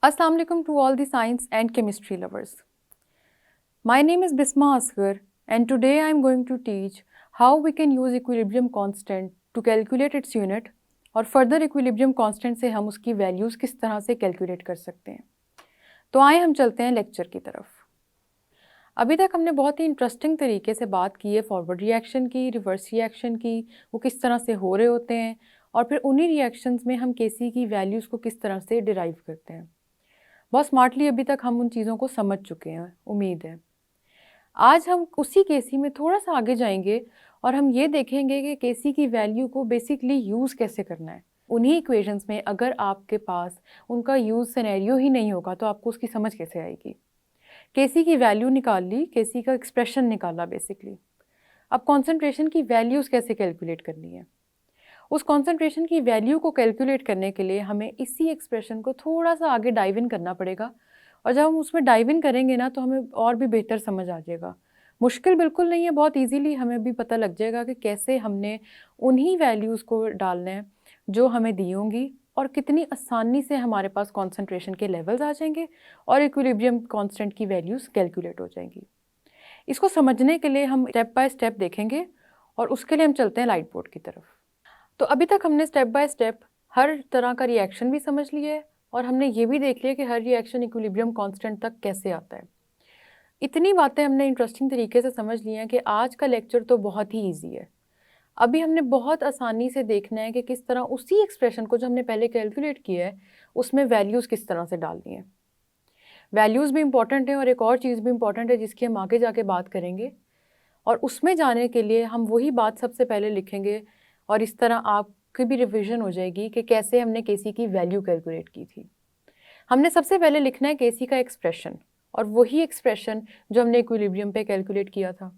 Assalamu alaikum to all the science and chemistry lovers. My name is Bisma Asghar and today I am going to teach how we can use equilibrium constant to calculate its unit और further equilibrium constant से हम उसकी values किस तरह से calculate कर सकते हैं। तो आए हम चलते हैं लेक्चर की तरफ। अभी तक हमने बहुत ही इंटरेस्टिंग तरीके से बात की है फॉरवर्ड रिएक्शन की, रिवर्स रिएक्शन की, वो किस तरह से हो रहे होते हैं और फिर उन्हीं रिएक्शंस में हम केसी की वैल्यूज़ को किस तरह से डिराइव करते हैं। बहुत स्मार्टली अभी तक हम उन चीज़ों को समझ चुके हैं, उम्मीद है। आज हम उसी केसी में थोड़ा सा आगे जाएंगे और हम ये देखेंगे कि केसी की वैल्यू को बेसिकली यूज़ कैसे करना है। उन्हीं इक्वेशंस में अगर आपके पास उनका यूज़ सिनेरियो ही नहीं होगा तो आपको उसकी समझ कैसे आएगी। केसी की वैल्यू निकाल ली, केसी का एक्सप्रेशन निकाला बेसिकली। अब कॉन्सेंट्रेशन की वैल्यूज़ कैसे कैलकुलेट करनी है। उस कॉन्सेंट्रेशन की वैल्यू को कैलकुलेट करने के लिए हमें इसी एक्सप्रेशन को थोड़ा सा आगे डाइव इन करना पड़ेगा और जब हम उसमें डाइव इन करेंगे ना तो हमें और भी बेहतर समझ आ जाएगा। मुश्किल बिल्कुल नहीं है, बहुत इजीली हमें भी पता लग जाएगा कि कैसे हमने उन्हीं वैल्यूज़ को डालना है जो हमें दी होंगी और कितनी आसानी से हमारे पास कॉन्सेंट्रेशन के लेवल्स आ जाएंगे और इक्विलिब्रियम कांस्टेंट की वैल्यूज़ कैलकुलेट हो जाएंगी। इसको समझने के लिए हम स्टेप बाय स्टेप देखेंगे और उसके लिए हम चलते हैं लाइट बोर्ड की तरफ। तो अभी तक हमने स्टेप बाय स्टेप हर तरह का रिएक्शन भी समझ लिया है और हमने ये भी देख लिया कि हर रिएक्शन इक्विलिब्रियम कांस्टेंट तक कैसे आता है। इतनी बातें हमने इंटरेस्टिंग तरीके से समझ ली हैं कि आज का लेक्चर तो बहुत ही इजी है। अभी हमने बहुत आसानी से देखना है कि किस तरह उसी एक्सप्रेशन को जो हमने पहले कैलकुलेट किया है उसमें वैल्यूज़ किस तरह से डालनी है। वैल्यूज़ भी इंपॉर्टेंट है और एक और चीज़ भी इंपॉर्टेंट है जिसकी हम आगे जाके बात करेंगे और उसमें जाने के लिए हम वही बात सबसे पहले लिखेंगे और इस तरह आपकी भी रिवीजन हो जाएगी कि कैसे हमने केसी की वैल्यू कैलकुलेट की थी। हमने सबसे पहले लिखना है केसी का एक्सप्रेशन और वही एक्सप्रेशन जो हमने इक्विलिब्रियम पे कैलकुलेट किया था।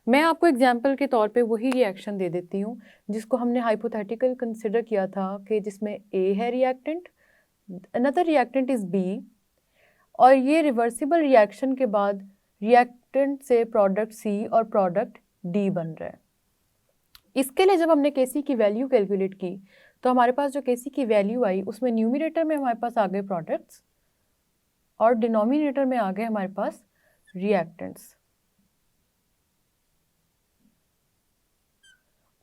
मैं आपको एग्जांपल के तौर पे वही रिएक्शन दे देती हूँ जिसको हमने हाइपोथेटिकल कंसिडर किया था कि जिसमें ए है reactant, another reactant is B और ये रिवर्सिबल रिएक्शन के बाद रिएक्टेंट से प्रोडक्ट सी और प्रोडक्ट डी बन रहा है। इसके लिए जब हमने केसी की वैल्यू कैलकुलेट की तो हमारे पास जो केसी की वैल्यू आई उसमें न्यूमिनेटर में हमारे पास आ गए प्रोडक्ट्स और डिनोमिनेटर में आ गए हमारे पास रिएक्टेंट्स।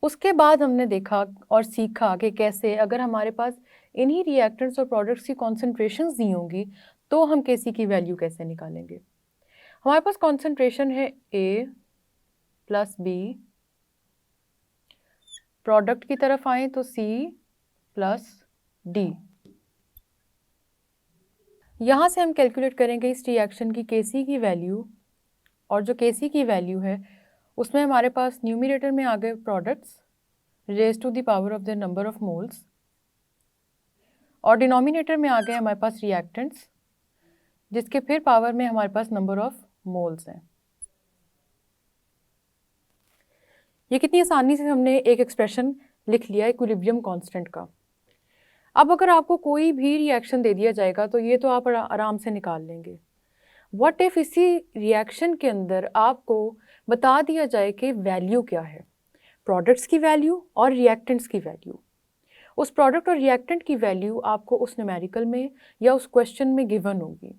उसके बाद हमने देखा और सीखा कि कैसे अगर हमारे पास इन्हीं रिएक्टेंट्स और प्रोडक्ट्स की कॉन्सेंट्रेशंस दी होंगी तो हम केसी की वैल्यू कैसे निकालेंगे। हमारे पास कॉन्सेंट्रेशन है ए प्लस बी, प्रोडक्ट की तरफ आए तो सी प्लस डी। यहाँ से हम कैलकुलेट करेंगे इस रिएक्शन की केसी की वैल्यू और जो केसी की वैल्यू है उसमें हमारे पास न्यूमिनेटर में आ गए products raise to the power of the number of moles और डिनोमिनेटर में आ गए हमारे पास रिएक्टेंट्स जिसके फिर पावर में हमारे पास नंबर ऑफ मोल्स हैं। ये कितनी आसानी से हमने एक एक्सप्रेशन लिख लिया इक्विलिब्रियम कांस्टेंट का। अब अगर आपको कोई भी रिएक्शन दे दिया जाएगा तो ये तो आप आराम से निकाल लेंगे। व्हाट इफ इसी रिएक्शन के अंदर आपको बता दिया जाए कि वैल्यू क्या है, प्रोडक्ट्स की वैल्यू और रिएक्टेंट्स की वैल्यू। उस प्रोडक्ट और रिएक्टेंट की वैल्यू आपको उस न्यूमेरिकल में या उस क्वेश्चन में गिवन होगी।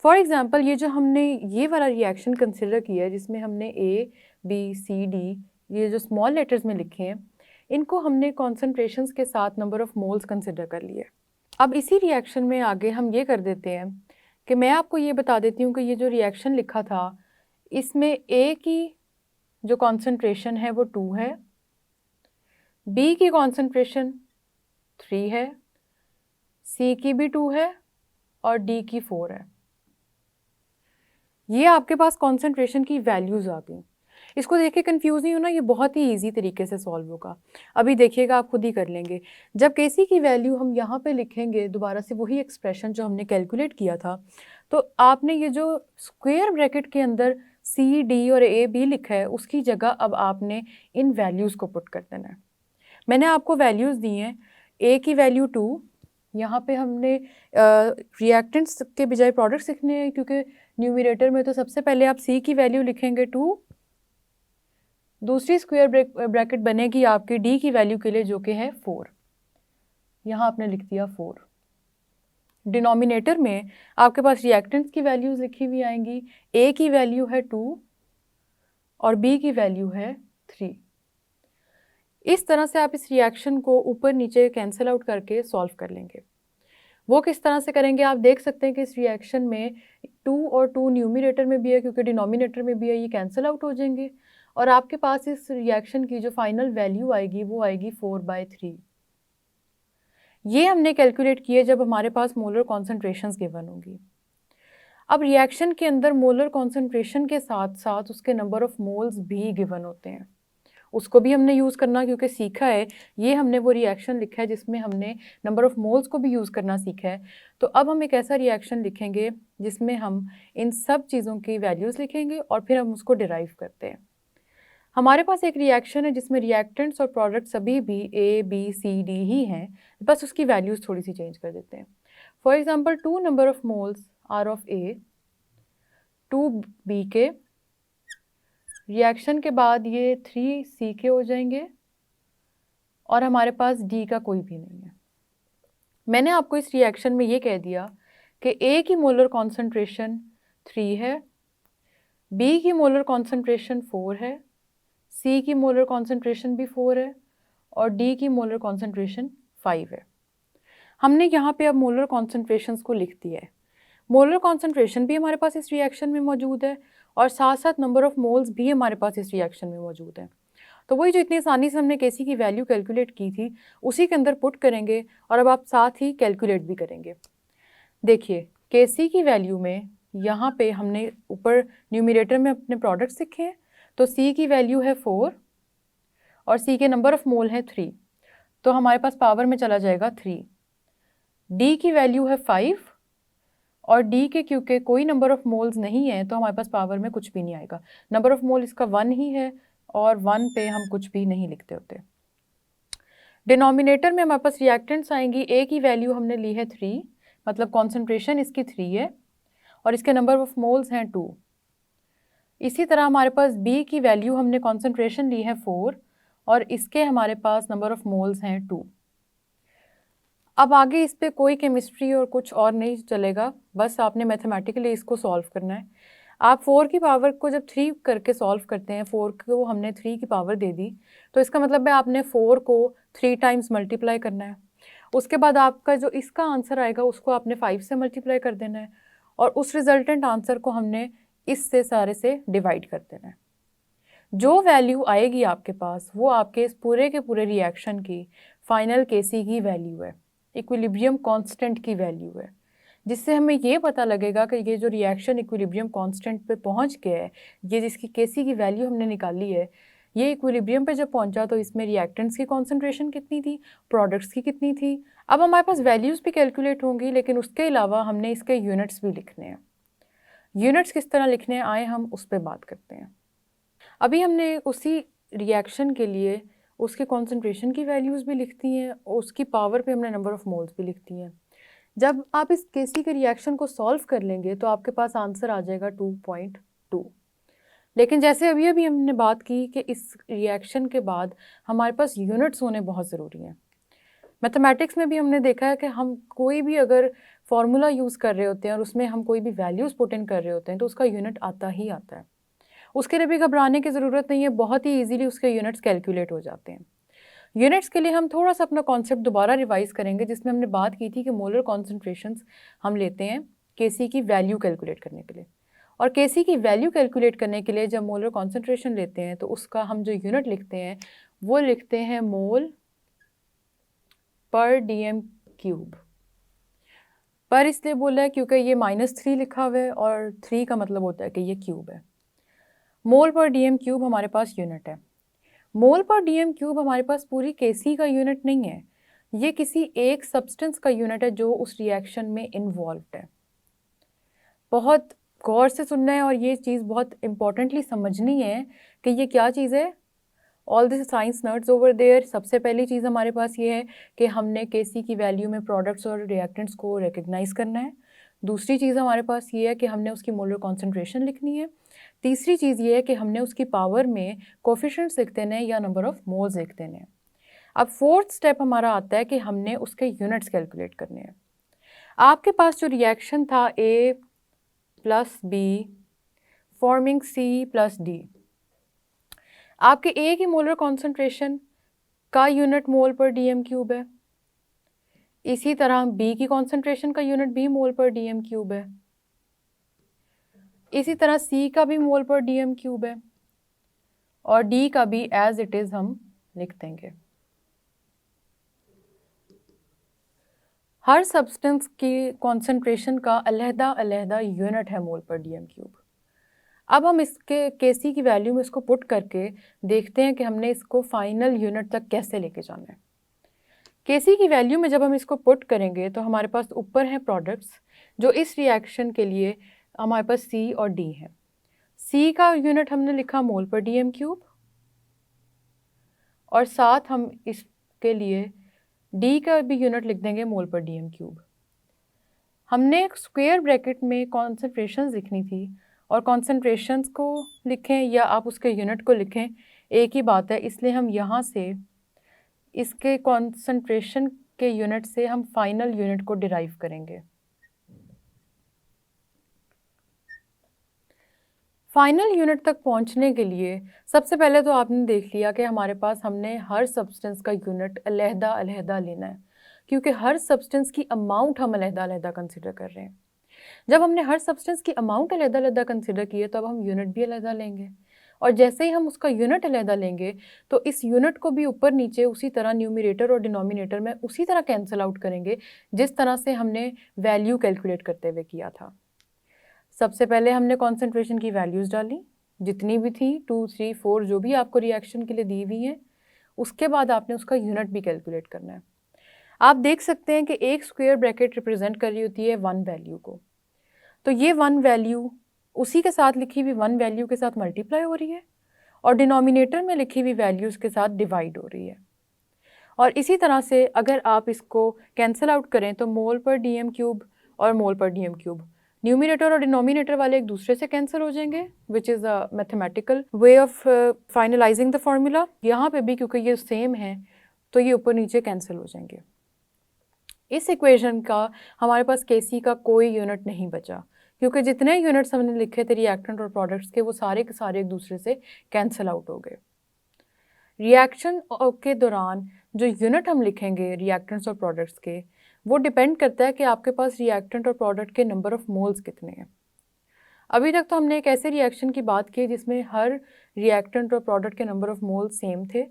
फॉर एग्जांपल ये जो हमने ये वाला रिएक्शन कंसिडर किया है जिसमें हमने ए बी सी डी ये जो स्मॉल लेटर्स में लिखे हैं इनको हमने कॉन्सेंट्रेशंस के साथ नंबर ऑफ मोल्स कंसिडर कर लिए। अब इसी रिएक्शन में आगे हम ये कर देते हैं कि मैं आपको ये बता देती हूँ कि ये जो रिएक्शन लिखा था इसमें ए की जो कॉन्सेंट्रेशन है वो 2 है, बी की कॉन्सेंट्रेशन 3 है, सी की भी 2 है और डी की 4 है। ये आपके पास कॉन्सेंट्रेशन की वैल्यूज़ आ गई। इसको देख के कन्फ्यूज़ नहीं होना, ये बहुत ही इजी तरीके से सॉल्व होगा। अभी देखिएगा आप खुद ही कर लेंगे। जब केसी की वैल्यू हम यहाँ पे लिखेंगे दोबारा से वही एक्सप्रेशन जो हमने कैलकुलेट किया था तो आपने ये जो स्क्वायर ब्रैकेट के अंदर सी डी और ए बी लिखा है उसकी जगह अब आपने इन वैल्यूज़ को पुट कर देना है। मैंने आपको वैल्यूज़ दी हैं, ए की वैल्यू 2, यहाँ पे हमने रिएक्टेंट्स के बजाय प्रोडक्ट्स लिखने हैं क्योंकि न्यूमिनेटर में तो सबसे पहले आप सी की वैल्यू लिखेंगे 2, दूसरी स्क्वायर ब्रैकेट बनेगी आपकी डी की वैल्यू के लिए जो कि है 4, यहाँ आपने लिख दिया 4। डिनोमिनेटर में आपके पास रिएक्टेंट्स की वैल्यूज़ लिखी हुई आएंगी। ए की वैल्यू है 2 और बी की वैल्यू है 3। इस तरह से आप इस रिएक्शन को ऊपर नीचे कैंसिल आउट करके सॉल्व कर लेंगे। वो किस तरह से करेंगे आप देख सकते हैं कि इस रिएक्शन में 2 और 2 न्यूमिनेटर में भी है, क्योंकि डिनोमिनेटर में भी है, ये कैंसिल आउट हो जाएंगे और आपके पास इस रिएक्शन की जो फाइनल वैल्यू आएगी वो आएगी 4/3। ये हमने कैलकुलेट किए जब हमारे पास मोलर कॉन्सेंट्रेशंस गिवन होंगी। अब रिएक्शन के अंदर मोलर कॉन्सेंट्रेशन के साथ साथ उसके नंबर ऑफ मोल्स भी गिवन होते हैं, उसको भी हमने यूज़ करना क्योंकि सीखा है। ये हमने वो रिएक्शन लिखा है जिसमें हमने नंबर ऑफ मोल्स को भी यूज़ करना सीखा है। तो अब हम एक ऐसा रिएक्शन लिखेंगे जिसमें हम इन सब चीज़ों की वैल्यूज़ लिखेंगे और फिर हम उसको डिराइव करते हैं। हमारे पास एक रिएक्शन है जिसमें रिएक्टेंट्स और प्रोडक्ट सभी भी A, B, C, D ही हैं, बस उसकी वैल्यूज़ थोड़ी सी चेंज कर देते हैं। For example 2 number of moles are of A, 2 B के, रिएक्शन के बाद ये 3 C के हो जाएंगे और हमारे पास D का कोई भी नहीं है। मैंने आपको इस रिएक्शन में ये कह दिया कि A की मोलर कॉन्सेंट्रेशन 3 है, B की मोलर कॉन्सेंट्रेशन 4 है, C की मोलर कॉन्सेंट्रेशन भी 4 है और D की मोलर कॉन्सेंट्रेशन 5 है। हमने यहाँ पे अब मोलर कॉन्सेंट्रेशंस को लिख दिया है। मोलर कॉन्सेंट्रेशन भी हमारे पास इस रिएक्शन में मौजूद है और साथ साथ नंबर ऑफ मोल्स भी हमारे पास इस रिएक्शन में मौजूद है। तो वही जो इतनी आसानी से हमने केसी की वैल्यू कैलकुलेट की थी उसी के अंदर पुट करेंगे और अब आप साथ ही कैलकुलेट भी करेंगे। देखिए केसी की वैल्यू में यहाँ पे हमने ऊपर न्यूमिनेटर में अपने प्रोडक्ट्स लिखे हैं, तो सी की वैल्यू है 4 और सी के नंबर ऑफ मोल है 3, तो हमारे पास पावर में चला जाएगा 3। डी की वैल्यू है 5 और डी के क्योंकि कोई नंबर ऑफ मोल्स नहीं है तो हमारे पास पावर में कुछ भी नहीं आएगा। नंबर ऑफ मोल इसका 1 ही है और 1 पे हम कुछ भी नहीं लिखते होते। डिनोमिनेटर में हमारे पास रिएक्टेंट्स आएंगी। ए की वैल्यू हमने ली है 3, मतलब कॉन्सेंट्रेशन इसकी 3 है और इसके नंबर ऑफ मोल्स हैं 2। इसी तरह हमारे पास बी की वैल्यू हमने कॉन्सेंट्रेशन ली है 4 और इसके हमारे पास नंबर ऑफ मोल्स हैं 2। अब आगे इस पे कोई केमिस्ट्री और कुछ और नहीं चलेगा, बस आपने मैथमेटिकली इसको सॉल्व करना है। आप 4 की पावर को जब 3 करके सॉल्व करते हैं, 4 को हमने 3 की पावर दे दी, तो इसका मतलब है आपने 4 को 3 टाइम्स मल्टीप्लाई करना है। उसके बाद आपका जो इसका आंसर आएगा उसको आपने 5 से मल्टीप्लाई कर देना है और उस रिजल्टेंट आंसर को हमने इससे सारे से डिवाइड कर देना है। जो वैल्यू आएगी आपके पास वो आपके इस पूरे के पूरे रिएक्शन की फाइनल केसी की वैल्यू है, इक्विलिब्रियम कांस्टेंट की वैल्यू है, जिससे हमें ये पता लगेगा कि ये जो रिएक्शन इक्विलिब्रियम कांस्टेंट पे पहुंच गया है, ये जिसकी केसी की वैल्यू हमने निकाली है, ये इक्विलिब्रियम पे जब पहुंचा तो इसमें रिएक्टेंट्स की कॉन्सेंट्रेशन कितनी थी, प्रोडक्ट्स की कितनी थी। अब हमारे पास वैल्यूज़ भी कैलकुलेट होंगी, लेकिन उसके अलावा हमने इसके यूनिट्स भी लिखने हैं। यूनिट्स किस तरह लिखने हैं आए हम उस पर बात करते हैं। अभी हमने उसी रिएक्शन के लिए उसके कॉन्सेंट्रेशन की वैल्यूज़ भी लिखती हैं और उसकी पावर पे हमने नंबर ऑफ मोल्स भी लिखती हैं। जब आप इस केसी के रिएक्शन को सॉल्व कर लेंगे तो आपके पास आंसर आ जाएगा 2.2। लेकिन जैसे अभी अभी हमने बात की कि इस रिएक्शन के बाद हमारे पास यूनिट्स होने बहुत ज़रूरी हैं। मैथमेटिक्स में भी हमने देखा है कि हम कोई भी अगर फॉर्मूला यूज़ कर रहे होते हैं और उसमें हम कोई भी वैल्यूज़ पुट इन कर रहे होते हैं तो उसका यूनिट आता ही आता है। उसके लिए भी घबराने की ज़रूरत नहीं है, बहुत ही ईजीली उसके यूनिट्स कैलकुलेट हो जाते हैं। यूनिट्स के लिए हम थोड़ा सा अपना कॉन्सेप्ट दोबारा रिवाइज करेंगे, जिसमें हमने बात की थी कि मोलर कॉन्सेंट्रेशंस हम लेते हैं केसी की वैल्यू कैलकुलेट करने के लिए, और केसी की वैल्यू कैलकुलेट करने के लिए जब मोलर कॉन्सेंट्रेशन लेते हैं तो उसका हम जो यूनिट लिखते हैं वो लिखते हैं मोल पर dm क्यूब। पर इसलिए बोला है क्योंकि ये -3 लिखा हुआ है और 3 का मतलब होता है कि ये क्यूब है। मोल पर dm क्यूब हमारे पास यूनिट है। मोल पर dm क्यूब हमारे पास पूरी केसी का यूनिट नहीं है, ये किसी एक सब्सटेंस का यूनिट है जो उस रिएक्शन में इन्वॉल्व्ड है। बहुत गौर से सुनना है और ये चीज़ बहुत इम्पॉर्टेंटली समझनी है कि ये क्या चीज़ है। All this science nerds over there, सबसे पहली चीज़ हमारे पास ये है कि हमने केसी की वैल्यू में प्रोडक्ट्स और रिएक्टेंट्स को रिकग्नाइज करना है। दूसरी चीज़ हमारे पास ये है कि हमने उसकी मोलर कॉन्सेंट्रेशन लिखनी है। तीसरी चीज़ ये है कि हमने उसकी पावर में कोफिशिएंट्स लिख देने हैं या नंबर ऑफ मोल्स लिख देने हैं। अब फोर्थ स्टेप हमारा आता है कि हमने उसके यूनिट्स कैलकुलेट करने हैं। आपके पास जो रिएक्शन था A plus B forming C plus D, आपके A की मोलर कॉन्सेंट्रेशन का यूनिट मोल पर डीएम क्यूब है, इसी तरह B की कॉन्सेंट्रेशन का यूनिट भी मोल पर डीएम क्यूब है, इसी तरह C का भी मोल पर डीएम क्यूब है और D का भी एज इट इज हम लिख देंगे। हर सब्सटेंस की कॉन्सेंट्रेशन का अलहदा अलहदा यूनिट है मोल पर डीएम क्यूब। अब हम इसके Kc की वैल्यू में इसको पुट करके देखते हैं कि हमने इसको फाइनल यूनिट तक कैसे लेके जाना है। Kc की वैल्यू में जब हम इसको पुट करेंगे तो हमारे पास ऊपर हैं प्रोडक्ट्स जो इस रिएक्शन के लिए हमारे पास C और D है। C का यूनिट हमने लिखा मोल पर डीएम क्यूब और साथ हम इसके लिए D का भी यूनिट लिख देंगे मोल पर डीएम क्यूब। हमने एक स्क्वायर ब्रैकेट में कॉन्सेंट्रेशंस लिखनी थी और कॉन्सेंट्रेशंस को लिखें या आप उसके यूनिट को लिखें, एक ही बात है, इसलिए हम यहाँ से इसके कॉन्सेंट्रेशन के यूनिट से हम फाइनल यूनिट को डिराइव करेंगे। फाइनल यूनिट तक पहुंचने के लिए सबसे पहले तो आपने देख लिया कि हमारे पास हमने हर सब्सटेंस का यूनिट अलहदा अलहदा लेना है, क्योंकि हर सब्सटेंस की अमाउंट हम अलहदा अलहदा कंसिडर कर रहे हैं। जब हमने हर सब्सटेंस की अमाउंट अलहदा अलहदा कंसिडर की है तो अब हम यूनिट भी अलहदा लेंगे, और जैसे ही हम उसका यूनिट अलहदा लेंगे तो इस यूनिट को भी ऊपर नीचे उसी तरह न्यूमरेटर और डिनोमिनेटर में उसी तरह कैंसिल आउट करेंगे जिस तरह से हमने वैल्यू कैलकुलेट करते हुए किया था। सबसे पहले हमने कॉन्सेंट्रेशन की वैल्यूज़ डाली जितनी भी थी 2, 3, 4 जो भी आपको रिएक्शन के लिए दी हुई हैं, उसके बाद आपने उसका यूनिट भी कैलकुलेट करना है। आप देख सकते हैं कि एक स्क्वायर ब्रैकेट रिप्रेजेंट कर रही होती है 1 वैल्यू को, तो ये 1 वैल्यू उसी के साथ लिखी हुई 1 वैल्यू के साथ मल्टीप्लाई हो रही है और डिनोमिनेटर में लिखी हुई वैल्यूज़ के साथ डिवाइड हो रही है। और इसी तरह से अगर आप इसको कैंसिल आउट करें तो मोल पर डीएम क्यूब और मोल पर डीएम क्यूब न्यूमिनेटर और डिनोमिनेटर वाले एक दूसरे से कैंसिल हो जाएंगे, which is a mathematical way of finalising the formula. यहाँ पे भी क्योंकि ये सेम है तो ये ऊपर नीचे कैंसिल हो जाएंगे। इस इक्वेशन का हमारे पास Kc का कोई यूनिट नहीं बचा, क्योंकि जितने यूनिट्स हमने लिखे थे रिएक्टेंट और प्रोडक्ट्स के वो सारे के सारे एक दूसरे से कैंसिल आउट हो गए। रिएक्शन के दौरान जो यूनिट हम लिखेंगे रिएक्टेंट्स और प्रोडक्ट्स के, वो डिपेंड करता है कि आपके पास रिएक्टेंट और प्रोडक्ट के नंबर ऑफ मोल्स कितने हैं। अभी तक तो हमने एक ऐसे रिएक्शन की बात की जिसमें हर रिएक्टेंट और प्रोडक्ट के नंबर ऑफ मोल्स सेम थे,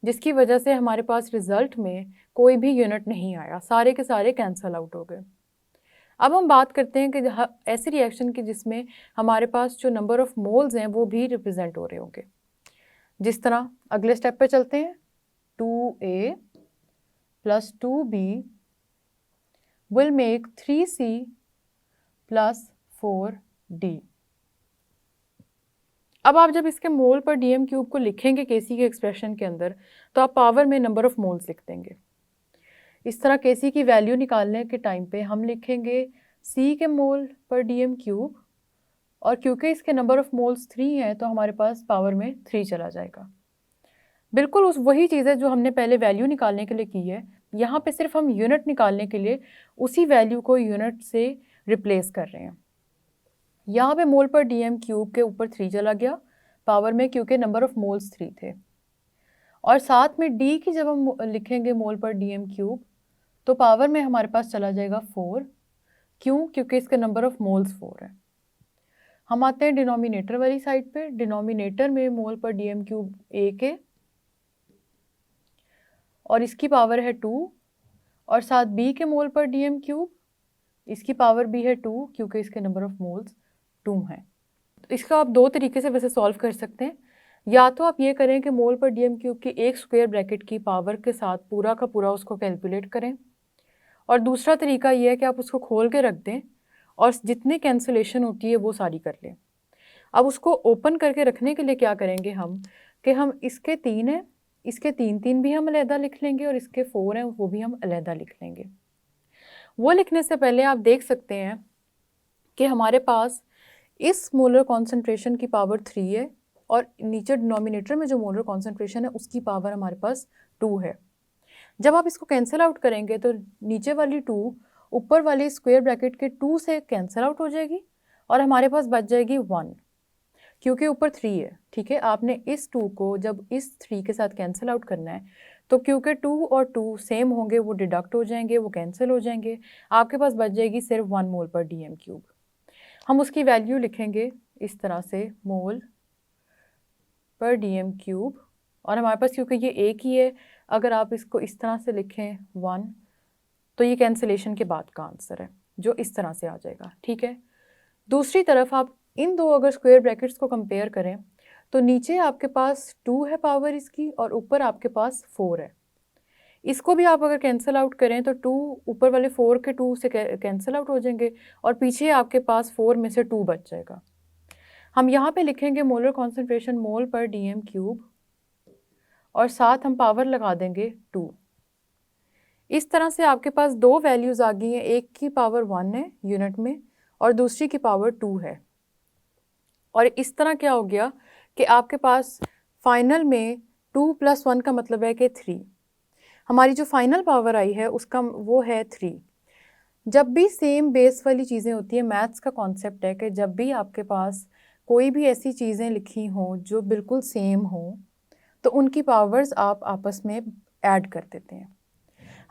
जिसकी वजह से हमारे पास रिजल्ट में कोई भी यूनिट नहीं आया, सारे के सारे कैंसिल आउट हो गए। अब हम बात करते हैं कि ऐसे रिएक्शन की जिसमें हमारे पास जो नंबर ऑफ मोल्स हैं वो भी रिप्रेजेंट हो रहे होंगे। जिस तरह अगले स्टेप पे चलते हैं, 2A plus 2B will make 3C plus 4D। अब आप जब इसके मोल पर डीएम क्यूब को लिखेंगे Kc के एक्सप्रेशन के अंदर तो आप पावर में नंबर ऑफ मोल्स लिख देंगे। इस तरह Kc की वैल्यू निकालने के टाइम पे हम लिखेंगे C के मोल पर डीएम क्यूब, और क्योंकि इसके नंबर ऑफ मोल्स 3 है तो हमारे पास पावर में 3 चला जाएगा। बिल्कुल उस वही चीज़ है जो हमने पहले वैल्यू निकालने के लिए की है, यहाँ पे सिर्फ हम यूनिट निकालने के लिए उसी वैल्यू को यूनिट से रिप्लेस कर रहे हैं। यहाँ पे मोल पर डीएम क्यूब के ऊपर 3 चला गया पावर में, क्योंकि नंबर ऑफ मोल्स 3 थे, और साथ में डी की जब हम लिखेंगे मोल पर डीएम क्यूब तो पावर में हमारे पास चला जाएगा 4। क्यों? क्योंकि इसका नंबर ऑफ मोल्स 4 है। हम आते हैं डिनोमिनेटर वाली साइड पे। डिनोमिनेटर में मोल पर डीएम क्यूब 1 है और इसकी पावर है 2, और साथ बी के मोल पर डीएम क्यूब, इसकी पावर भी है 2 क्योंकि इसके नंबर ऑफ मोल्स 2 हैं। तो इसका आप 2 तरीके से वैसे सॉल्व कर सकते हैं। या तो आप ये करें कि मोल पर डीएम क्यूब की एक स्क्वायर ब्रैकेट की पावर के साथ पूरा का पूरा उसको कैलकुलेट करें, और दूसरा तरीका ये है कि आप उसको खोल के रख दें और जितनी कैंसिलेशन होती है वो सारी कर लें। अब उसको ओपन करके रखने के लिए क्या करेंगे हम कि हम इसके 3 हैं, इसके 3 भी हम अलहदा लिख लेंगे और इसके 4 हैं वो भी हम अलहदा लिख लेंगे। वो लिखने से पहले आप देख सकते हैं कि हमारे पास इस मोलर कॉन्सेंट्रेशन की पावर 3 है और नीचे डिनोमिनेटर में जो मोलर कॉन्सेंट्रेशन है उसकी पावर हमारे पास 2 है। जब आप इसको कैंसिल आउट करेंगे तो नीचे वाली 2 ऊपर वाली स्क्वायर ब्रैकेट के 2 से कैंसिल आउट हो जाएगी और हमारे पास बच जाएगी 1, क्योंकि ऊपर 3 है। ठीक है, आपने इस 2 को जब इस 3 के साथ कैंसिल आउट करना है तो क्योंकि 2 और 2 सेम होंगे वो डिडक्ट हो जाएंगे, वो कैंसिल हो जाएंगे, आपके पास बच जाएगी सिर्फ 1 मोल पर डीएम क्यूब। हम उसकी वैल्यू लिखेंगे इस तरह से, मोल पर डीएम क्यूब, और हमारे पास क्योंकि ये एक ही है, अगर आप इसको इस तरह से लिखें 1, तो ये कैंसिलेशन के बाद का आंसर है जो इस तरह से आ जाएगा। ठीक है, दूसरी तरफ आप इन दो अगर स्क्वायर ब्रैकेट्स को कंपेयर करें तो नीचे आपके पास 2 है पावर इसकी और ऊपर आपके पास 4 है। इसको भी आप अगर कैंसिल आउट करें तो 2 ऊपर वाले 4 के 2 से कैंसिल आउट हो जाएंगे और पीछे आपके पास 4 में से 2 बच जाएगा। हम यहाँ पे लिखेंगे मोलर कॉन्सेंट्रेशन मोल पर डीएम क्यूब और साथ हम पावर लगा देंगे 2। इस तरह से आपके पास दो वैल्यूज़ आ गई हैं, एक की पावर 1 है यूनिट में और दूसरी की पावर 2 है। और इस तरह क्या हो गया कि आपके पास फाइनल में 2 + 1 का मतलब है कि 3। हमारी जो फाइनल पावर आई है उसका वो है 3। जब भी सेम बेस वाली चीज़ें होती हैं, मैथ्स का कॉन्सेप्ट है कि जब भी आपके पास कोई भी ऐसी चीज़ें लिखी हों जो बिल्कुल सेम हों तो उनकी पावर्स आप आपस में ऐड कर देते हैं।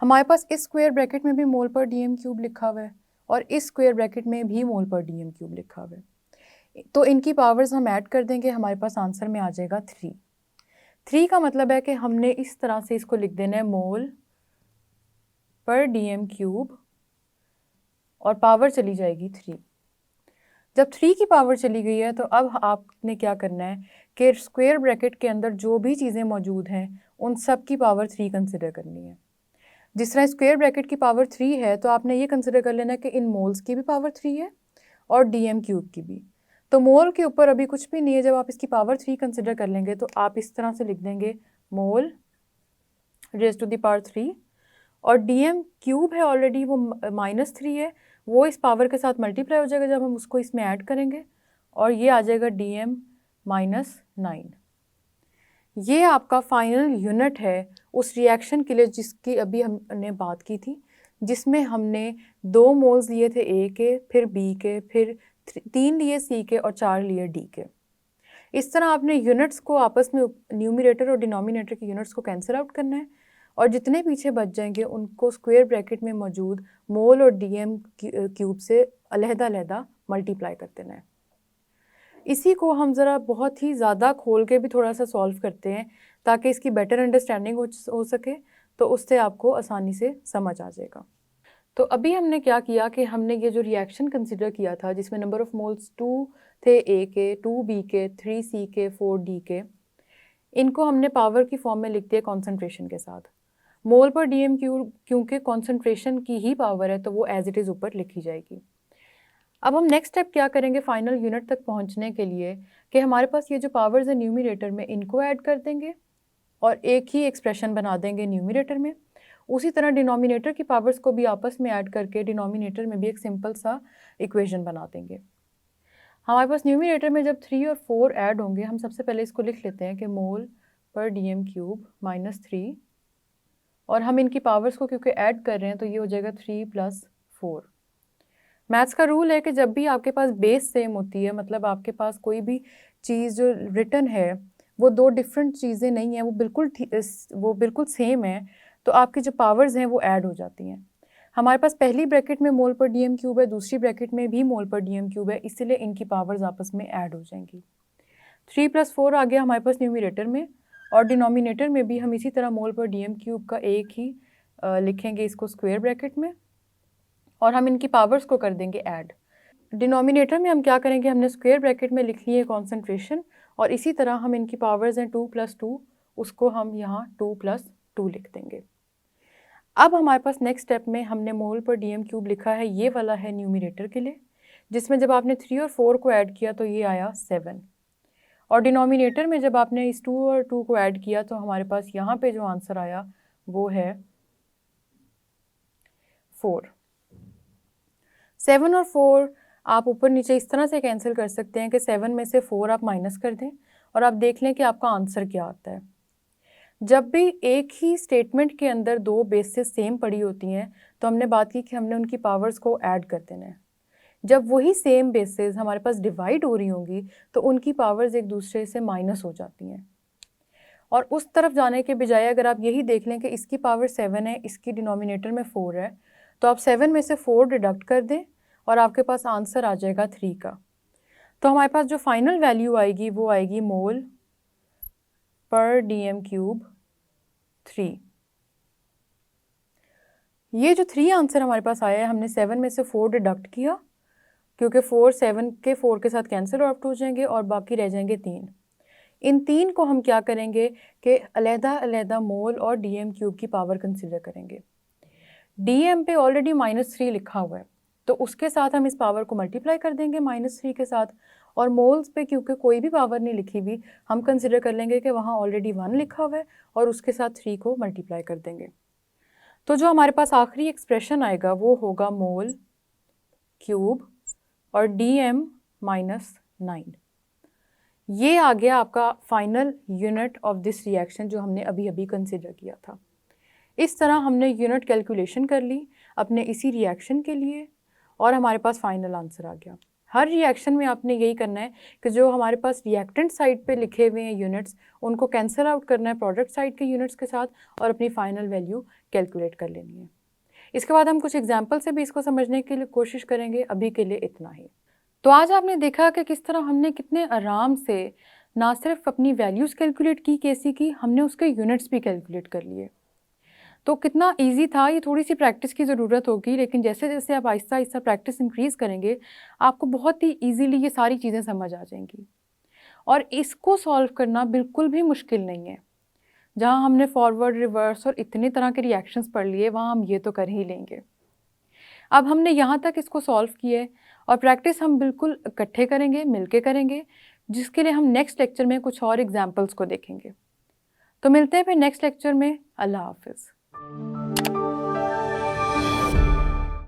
हमारे पास इस स्क्वायर ब्रैकेट में भी मोल पर डीएम क्यूब लिखा हुआ है और इस स्क्वायर ब्रैकेट में भी मोल पर डीएम क्यूब लिखा हुआ है, तो इनकी पावर्स हम ऐड कर देंगे, हमारे पास आंसर में आ जाएगा 3। 3 का मतलब है कि हमने इस तरह से इसको लिख देना है मोल पर डीएम क्यूब और पावर चली जाएगी 3। जब 3 की पावर चली गई है तो अब आपने क्या करना है कि स्क्वायर ब्रैकेट के अंदर जो भी चीज़ें मौजूद हैं उन सब की पावर 3 कंसिडर करनी है। जिस तरह स्क्वायर ब्रैकेट की पावर 3 है तो आपने ये कंसिडर कर लेना कि इन मोल्स की भी पावर 3 है और डीएम क्यूब की भी। तो मोल के ऊपर अभी कुछ भी नहीं है, जब आप इसकी पावर 3 कंसिडर कर लेंगे तो आप इस तरह से लिख देंगे मोल रेज़ टू द पावर 3 और डीएम क्यूब है ऑलरेडी वो -3 है, वो इस पावर के साथ मल्टीप्लाई हो जाएगा जब हम उसको इसमें ऐड करेंगे और ये आ जाएगा डीएम -9। ये आपका फाइनल यूनिट है उस रिएक्शन के लिए जिसकी अभी हमने बात की थी, जिसमें हमने 2 मोल्स लिए थे ए के, फिर बी के, फिर 3 लिए सी के और 4 लिए डी के। इस तरह आपने यूनिट्स को आपस में न्यूमरेटर और डिनोमिनेटर के यूनिट्स को कैंसिल आउट करना है और जितने पीछे बच जाएंगे उनको स्क्वायर ब्रैकेट में मौजूद मोल और डीएम क्यूब से अलहदा मल्टीप्लाई कर देना है। इसी को हम ज़रा बहुत ही ज़्यादा खोल के भी थोड़ा सा सॉल्व करते हैं ताकि इसकी बेटर अंडरस्टैंडिंग हो सके, तो उससे आपको आसानी से समझ आ जाएगा। तो अभी हमने क्या किया कि हमने ये जो रिएक्शन कंसिडर किया था जिसमें नंबर ऑफ़ मोल्स 2 थे ए के, 2 बी के, 3 सी के, 4 डी के, इनको हमने पावर की फॉर्म में लिख दिया कॉन्सेंट्रेशन के साथ। मोल पर डीएम क्यूब क्योंकि कॉन्सेंट्रेशन की ही पावर है तो वो एज इट इज़ ऊपर लिखी जाएगी। अब हम नेक्स्ट स्टेप क्या करेंगे फाइनल यूनिट तक पहुंचने के लिए कि हमारे पास ये जो पावर्स है न्यूमरेटर में इनको ऐड कर देंगे और एक ही एक्सप्रेशन बना देंगे न्यूमरेटर में। उसी तरह डिनोमिनेटर की पावर्स को भी आपस में ऐड करके डिनोमिनेटर में भी एक सिंपल सा इक्वेशन बना देंगे। हमारे पास न्यूमरेटर में जब 3 और 4 ऐड होंगे, हम सबसे पहले इसको लिख लेते हैं कि मोल पर डीएम क्यूब -3 और हम इनकी पावर्स को क्योंकि ऐड कर रहे हैं तो ये हो जाएगा 3 + 4। मैथ्स का रूल है कि जब भी आपके पास बेस सेम होती है, मतलब आपके पास कोई भी चीज़ जो रिटन है वो दो डिफरेंट चीज़ें नहीं हैं, वो बिल्कुल सेम है, तो आपकी जो पावर्स हैं वो ऐड हो जाती हैं। हमारे पास पहली ब्रैकेट में मोल पर डीएम क्यूब है, दूसरी ब्रैकेट में भी मोल पर डीएम क्यूब है, इसलिए इनकी पावर्स आपस में ऐड हो जाएंगी। 3 + 4 आ गया हमारे पास न्यूमरेटर में और डिनोमिनेटर में भी हम इसी तरह मोल पर डीएम क्यूब का एक ही लिखेंगे इसको स्क्वायर ब्रैकेट में और हम इनकी पावर्स को कर देंगे ऐड। डिनोमिनेटर में हम क्या करेंगे, हमने स्क्वायर ब्रैकेट में लिख ली है कॉन्सेंट्रेशन और इसी तरह हम इनकी पावर्स हैं 2 + 2, उसको हम यहाँ 2 + 2 लिख देंगे। अब हमारे पास नेक्स्ट स्टेप में हमने मोल पर डीएम क्यूब लिखा है, ये वाला है न्यूमरेटर के लिए, जिसमें जब आपने 3 और 4 को ऐड किया तो ये आया 7 और डिनोमिनेटर में जब आपने इस 2 और 2 को ऐड किया तो हमारे पास यहाँ पे जो आंसर आया वो है 4। 7 और 4 आप ऊपर नीचे इस तरह से कैंसिल कर सकते हैं कि 7 में से 4 आप माइनस कर दें और आप देख लें कि आपका आंसर क्या आता है। जब भी एक ही स्टेटमेंट के अंदर दो बेसेस सेम पड़ी होती हैं तो हमने बात की कि हमने उनकी पावर्स को ऐड कर देना है। जब वही सेम बेसेस हमारे पास डिवाइड हो रही होंगी तो उनकी पावर्स एक दूसरे से माइनस हो जाती हैं। और उस तरफ जाने के बजाय अगर आप यही देख लें कि इसकी पावर 7 है, इसकी डिनोमिनेटर में 4 है, तो आप 7 में से 4 डिडक्ट कर दें और आपके पास आंसर आ जाएगा 3 का। तो हमारे पास जो फाइनल वैल्यू आएगी वो आएगी मोल पर dm क्यूब 3। ये जो 3 आंसर हमारे पास आया है, हमने 7 में से 4 डिडक्ट किया क्योंकि 4 7 के 4 के साथ कैंसिल आउट हो जाएंगे और बाकी रह जाएंगे 3। इन 3 को हम क्या करेंगे कि अलहदा मोल और dm क्यूब की पावर कंसिडर करेंगे। dm पे ऑलरेडी -3 लिखा हुआ है तो उसके साथ हम इस पावर को मल्टीप्लाई कर देंगे -3 के साथ, और मोल्स पे क्योंकि कोई भी पावर नहीं लिखी हुई हम कंसिडर कर लेंगे कि वहाँ ऑलरेडी 1 लिखा हुआ है और उसके साथ 3 को मल्टीप्लाई कर देंगे। तो जो हमारे पास आखिरी एक्सप्रेशन आएगा वो होगा मोल क्यूब और dm -9। ये आ गया आपका final unit of this reaction जो हमने अभी अभी कंसिडर किया था। इस तरह हमने यूनिट कैलकुलेशन कर ली अपने इसी रिएक्शन के लिए और हमारे पास फाइनल आंसर आ गया। हर रिएक्शन में आपने यही करना है कि जो हमारे पास रिएक्टेंट साइड पे लिखे हुए हैं यूनिट्स उनको कैंसिल आउट करना है प्रोडक्ट साइड के यूनिट्स के साथ और अपनी फाइनल वैल्यू कैलकुलेट कर लेनी है। इसके बाद हम कुछ एग्जाम्पल से भी इसको समझने के लिए कोशिश करेंगे। अभी के लिए इतना ही। तो आज आपने देखा कि किस तरह हमने कितने आराम से ना सिर्फ अपनी वैल्यूज़ कैलकुलेट की केसी की, हमने उसके यूनिट्स भी कैलकुलेट कर लिए। तो कितना इजी था। ये थोड़ी सी प्रैक्टिस की ज़रूरत होगी, लेकिन जैसे जैसे आप आहिस्ता आहिस्ता प्रैक्टिस इंक्रीज़ करेंगे आपको बहुत ही ईजीली ये सारी चीज़ें समझ आ जाएंगी। और इसको सॉल्व करना बिल्कुल भी मुश्किल नहीं है। जहाँ हमने फॉरवर्ड, रिवर्स और इतने तरह के रिएक्शंस पढ़ लिए वहाँ हम ये तो कर ही लेंगे। अब हमने यहाँ तक इसको सॉल्व किया है और प्रैक्टिस हम बिल्कुल इकट्ठे करेंगे, मिलके करेंगे, जिसके लिए हम नेक्स्ट लेक्चर में कुछ और एग्जाम्पल्स को देखेंगे। तो मिलते हैं फिर नेक्स्ट लेक्चर में। अल्लाह हाफिज़।